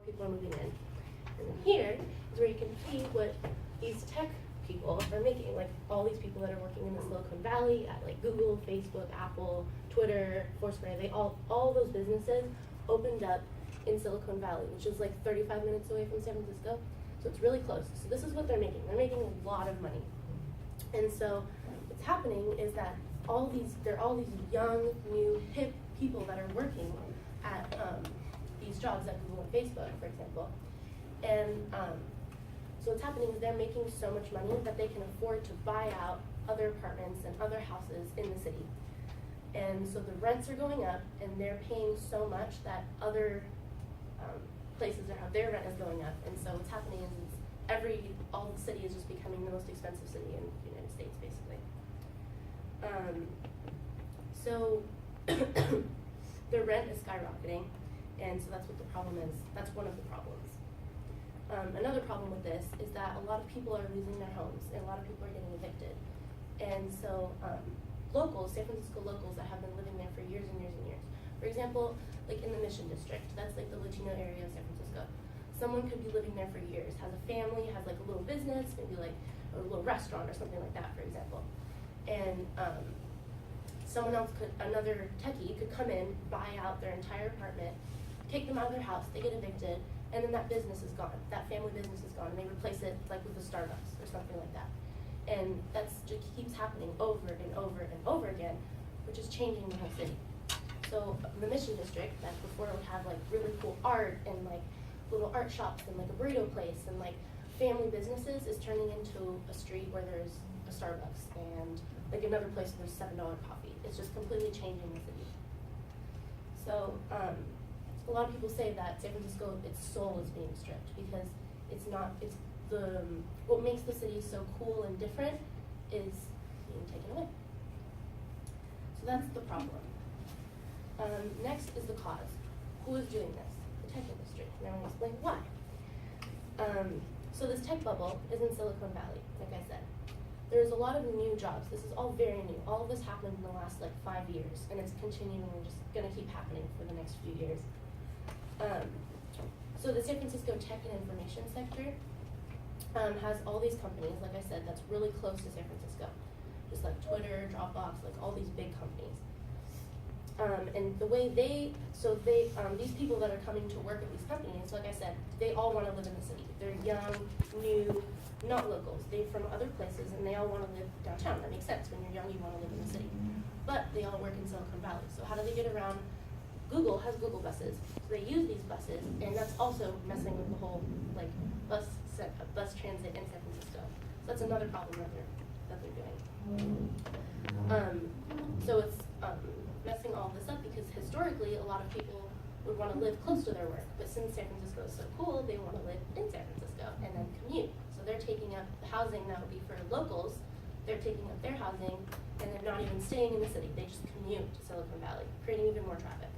People are moving in. And then here is where you can see what these tech people are making, like all these people that are working in the Silicon Valley at like Google, Facebook, Apple, Twitter, Foursquare, all those businesses opened up in Silicon Valley, which is like 35 minutes away from San Francisco. So it's really close. So this is what they're making. They're making a lot of money. And so what's happening is that there are all these young, new, hip people that are working at these jobs at Google and Facebook, for example. And so what's happening is they're making so much money that they can afford to buy out other apartments and other houses in the city. And so the rents are going up, and they're paying so much that other places their rent is going up. And so what's happening is all the city is just becoming the most expensive city in the United States, basically. So their rent is skyrocketing, and so that's what the problem is. That's one of the problems. Another problem with this is that a lot of people are losing their homes, and a lot of people are getting evicted. And so locals, San Francisco locals that have been living there for years and years and years. For example, like in the Mission District, that's like the Latino area of San Francisco. Someone could be living there for years, has a family, has like a little business, maybe like a little restaurant or something like that, for example. And another techie could come in, buy out their entire apartment, take them out of their house, they get evicted, and then that business is gone. That family business is gone, and they replace it like with a Starbucks or something like that. And that just keeps happening over and over and over again, which is changing the whole city. So the Mission District, that before would have like really cool art and like little art shops and like a burrito place and like family businesses, is turning into a street where there's a Starbucks and like another place where there's $7 coffee. It's just completely changing the city. So a lot of people say that San Francisco, its soul is being stripped because what makes the city so cool and different is being taken away. So that's the problem. Next is the cause. Who is doing this? The tech industry. And I'm going to explain why. So this tech bubble is in Silicon Valley, like I said. There's a lot of new jobs. This is all very new. All of this happened in the last like 5 years, and it's continuing and just going to keep happening for the next few years. So the San Francisco tech and information sector has all these companies, like I said, that's really close to San Francisco. Just like Twitter, Dropbox, like all these big companies. And the way these people that are coming to work at these companies, like I said, they all want to live in the city. They're young, new, not locals. They're from other places, and they all want to live downtown. That makes sense. When you're young, you want to live in the city. But they all work in Silicon Valley. So how do they get around? Google has Google buses. So they use these buses, and that's also messing with the whole like bus transit in San Francisco. So that's another problem that they're doing. So it's messing all this up because historically a lot of people would want to live close to their work, but since San Francisco is so cool, they want to live in San Francisco and then commute. So they're taking up the housing that would be for locals. They're taking up their housing, and they're not even staying in the city. They just commute to Silicon Valley, creating even more traffic.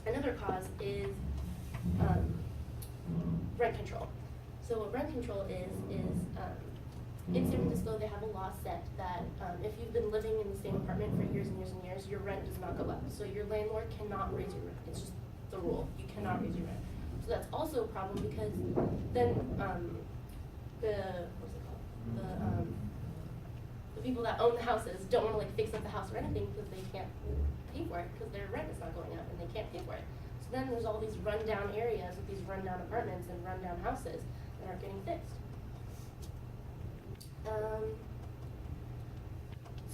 Another cause is rent control. So what rent control is in San Francisco they have a law set that if you've been living in the same apartment for years and years and years, your rent does not go up. So your landlord cannot raise your rent. It's just the rule. You cannot raise your rent. So that's also a problem because then the people that own the houses don't want to like fix up the house or anything because they can't pay for it because their rent is not going up and they can't pay for it. So then there's all these rundown areas with these rundown apartments and rundown houses that aren't getting fixed.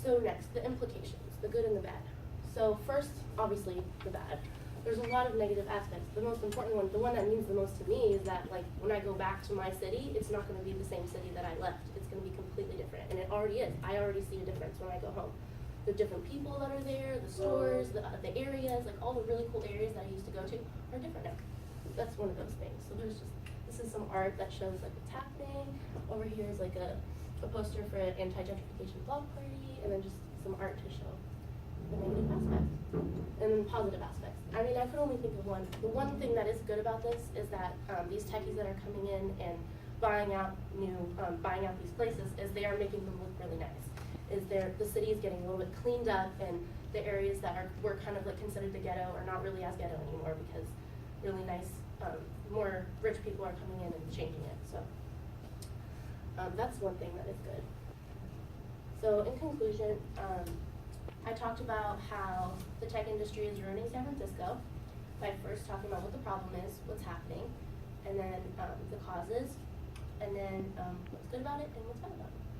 So next, the implications, the good and the bad. So first, obviously, the bad. There's a lot of negative aspects. The most important one, the one that means the most to me, is that like when I go back to my city, it's not going to be the same city that I left. It's going to be completely different, and it already is. I already see a difference when I go home. The different people that are there, the stores, the areas, like all the really cool areas that I used to go to are different now. That's one of those things. So this is some art that shows like what's happening. Over here is like a poster for an anti-gentrification block party, and then just some art to show the negative aspects and then positive aspects. I mean, I could only think of one. The one thing that is good about this is that these techies that are coming in and buying out these places, is they are making them look really nice. The city is getting a little bit cleaned up, and the areas that were kind of like considered the ghetto are not really as ghetto anymore because really nice, more rich people are coming in and changing it, so. That's one thing that is good. So in conclusion, I talked about how the tech industry is ruining San Francisco by first talking about what the problem is, what's happening, and then the causes, and then what's good about it and what's bad about it.